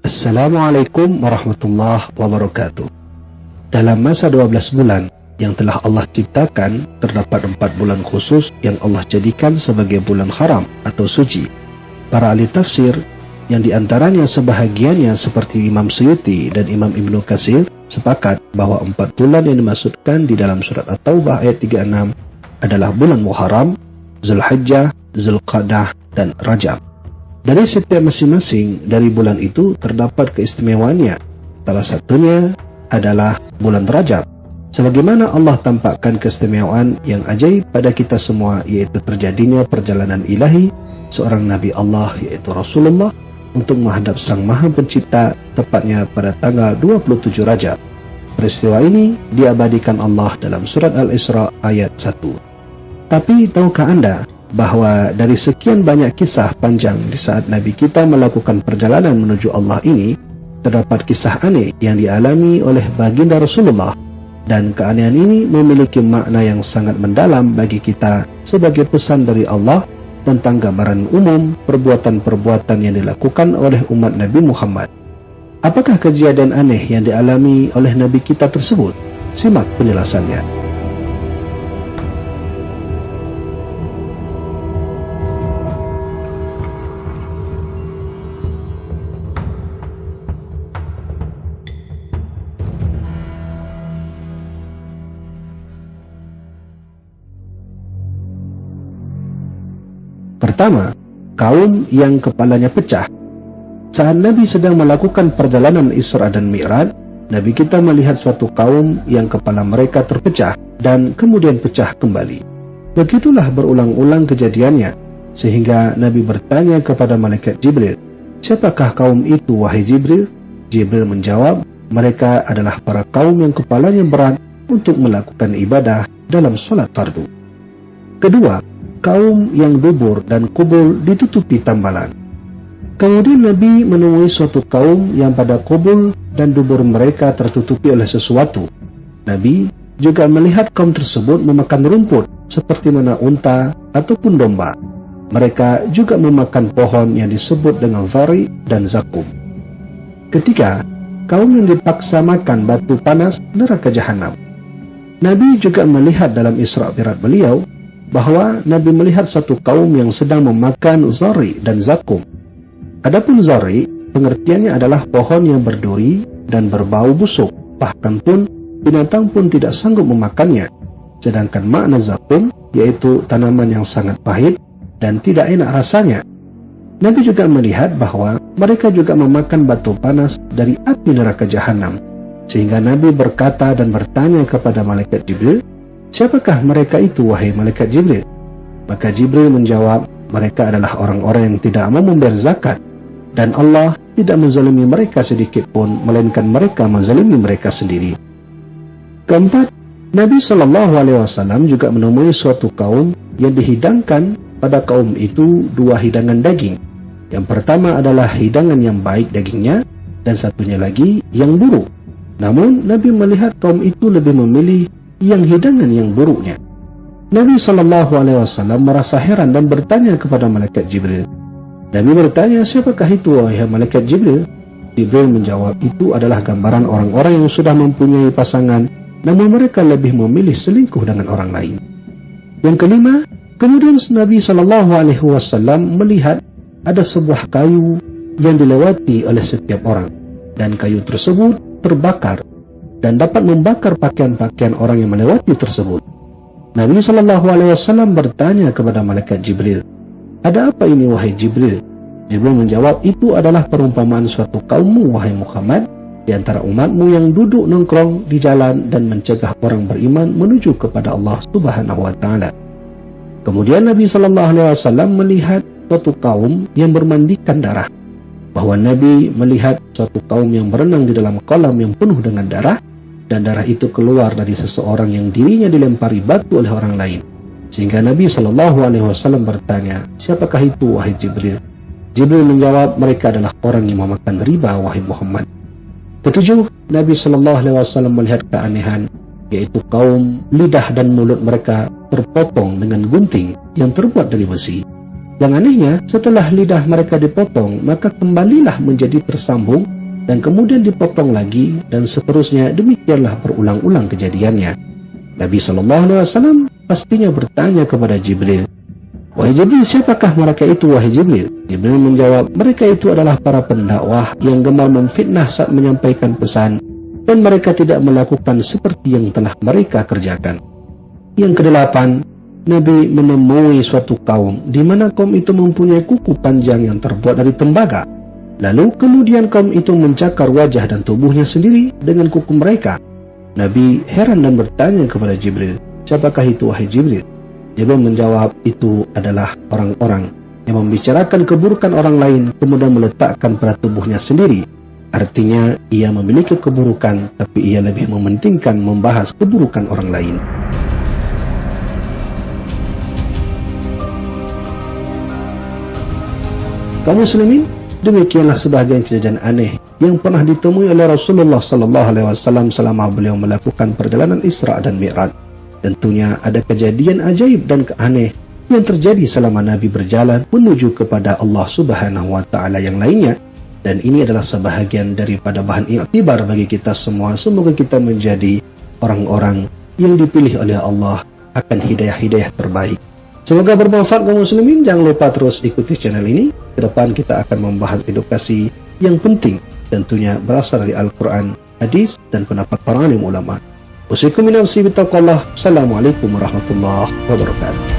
Assalamualaikum warahmatullahi wabarakatuh. Dalam masa 12 bulan yang telah Allah ciptakan, terdapat 4 bulan khusus yang Allah jadikan sebagai bulan haram atau suci. Para ahli tafsir, yang diantaranya sebahagiannya seperti Imam Suyuti dan Imam Ibnu Katsir, sepakat bahwa 4 bulan yang dimaksudkan di dalam surat At-Taubah ayat 36 adalah bulan Muharram, Zulhijjah, Zulqa'dah, dan Rajab. Dari setiap masing-masing dari bulan itu terdapat keistimewaannya. Salah satunya adalah bulan Rajab. Sebagaimana Allah tampakkan keistimewaan yang ajaib pada kita semua, yaitu terjadinya perjalanan ilahi seorang Nabi Allah, yaitu Rasulullah, untuk menghadap Sang Maha Pencipta, tepatnya pada tanggal 27 Rajab. Peristiwa ini diabadikan Allah dalam surat Al-Isra ayat 1. Tapi tahukah Anda bahwa dari sekian banyak kisah panjang di saat Nabi kita melakukan perjalanan menuju Allah ini, terdapat kisah aneh yang dialami oleh baginda Rasulullah, dan keanehan ini memiliki makna yang sangat mendalam bagi kita sebagai pesan dari Allah tentang gambaran umum perbuatan-perbuatan yang dilakukan oleh umat Nabi Muhammad. Apakah kejadian aneh yang dialami oleh Nabi kita tersebut? Simak penjelasannya. Pertama, kaum yang kepalanya pecah. Saat Nabi sedang melakukan perjalanan Isra dan Mi'raj, Nabi kita melihat suatu kaum yang kepala mereka terpecah dan kemudian pecah kembali. Begitulah berulang-ulang kejadiannya, sehingga Nabi bertanya kepada malaikat Jibril, "Siapakah kaum itu, wahai Jibril?" Jibril menjawab, "Mereka adalah para kaum yang kepalanya berat untuk melakukan ibadah dalam sholat fardu." Kedua, kaum yang dubur dan kubul ditutupi tambalan. Kemudian Nabi menemui suatu kaum yang pada kubul dan dubur mereka tertutupi oleh sesuatu. Nabi juga melihat kaum tersebut memakan rumput seperti mana unta ataupun domba. Mereka juga memakan pohon yang disebut dengan zari dan zakum. Ketiga, kaum yang dipaksa makan batu panas neraka jahanam. Nabi juga melihat dalam Isra Mi'raj beliau bahwa Nabi melihat suatu kaum yang sedang memakan zari dan zakum. Adapun zari, pengertiannya adalah pohon yang berduri dan berbau busuk, bahkan pun binatang pun tidak sanggup memakannya. Sedangkan makna zakum, yaitu tanaman yang sangat pahit dan tidak enak rasanya. Nabi juga melihat bahwa mereka juga memakan batu panas dari api neraka jahanam. Sehingga Nabi berkata dan bertanya kepada malaikat Jibril, "Siapakah mereka itu, wahai malaikat Jibril?" Maka Jibril menjawab, "Mereka adalah orang-orang yang tidak mau membayar zakat, dan Allah tidak menzalimi mereka sedikit pun, melainkan mereka menzalimi mereka sendiri." Keempat, Nabi SAW juga menemui suatu kaum yang dihidangkan pada kaum itu 2 hidangan daging. Yang pertama adalah hidangan yang baik dagingnya, dan satunya lagi yang buruk. Namun Nabi melihat kaum itu lebih memilih yang hidangan yang buruknya. Nabi SAW merasa heran dan bertanya kepada malaikat Jibril. Nabi bertanya, "Siapakah itu, wahai malaikat Jibril?" Jibril menjawab, "Itu adalah gambaran orang-orang yang sudah mempunyai pasangan, namun mereka lebih memilih selingkuh dengan orang lain." Yang kelima, kemudian Nabi SAW melihat ada sebuah kayu yang dilewati oleh setiap orang, dan kayu tersebut terbakar dan dapat membakar pakaian-pakaian orang yang melewati tersebut. Nabi SAW bertanya kepada malaikat Jibril, "Ada apa ini, wahai Jibril?" Jibril menjawab, "Itu adalah perumpamaan suatu kaummu, wahai Muhammad, di antara umatmu yang duduk nongkrong di jalan dan mencegah orang beriman menuju kepada Allah Subhanahu wa Ta'ala." Kemudian Nabi SAW melihat suatu kaum yang bermandikan darah. Bahwa Nabi melihat suatu kaum yang berenang di dalam kolam yang penuh dengan darah, dan darah itu keluar dari seseorang yang dirinya dilempari batu oleh orang lain. Sehingga Nabi SAW bertanya, "Siapakah itu, wahai Jibril?" Jibril menjawab, "Mereka adalah orang yang memakan riba, wahai Muhammad." Ketujuh, Nabi SAW melihat keanehan, yaitu kaum lidah dan mulut mereka terpotong dengan gunting yang terbuat dari besi. Yang anehnya, setelah lidah mereka dipotong, maka kembalilah menjadi tersambung dan kemudian dipotong lagi, dan seterusnya. Demikianlah berulang-ulang kejadiannya. Nabi SAW pastinya bertanya kepada Jibril, "Wahai Jibril, siapakah mereka itu, wahai Jibril?" Jibril menjawab, "Mereka itu adalah para pendakwah yang gemar memfitnah saat menyampaikan pesan, dan mereka tidak melakukan seperti yang telah mereka kerjakan." Yang kedelapan, Nabi menemui suatu kaum di mana kaum itu mempunyai kuku panjang yang terbuat dari tembaga. Lalu kemudian kaum itu mencakar wajah dan tubuhnya sendiri dengan kuku mereka. Nabi heran dan bertanya kepada Jibril, "Siapakah itu, wahai Jibril?" Jibril menjawab, "Itu adalah orang-orang yang membicarakan keburukan orang lain kemudian meletakkan pada tubuhnya sendiri." Artinya ia memiliki keburukan, tapi ia lebih mementingkan membahas keburukan orang lain. Kaum muslimin, demikianlah sebahagian kejadian aneh yang pernah ditemui oleh Rasulullah SAW selama beliau melakukan perjalanan Isra dan Mi'raj. Tentunya ada kejadian ajaib dan aneh yang terjadi selama Nabi berjalan menuju kepada Allah Subhanahu wa Ta'ala yang lainnya, dan ini adalah sebahagian daripada bahan iktibar bagi kita semua. Semoga kita menjadi orang-orang yang dipilih oleh Allah akan hidayah-hidayah terbaik. Semoga bermanfaat kaum muslimin. Jangan lupa terus ikuti channel ini. Ke depan kita akan membahas edukasi yang penting, tentunya berasal dari Al-Quran, hadis, dan pendapat para alim ulama. Usikum min nafsi bittaqwallah. Assalamualaikum warahmatullahi wabarakatuh.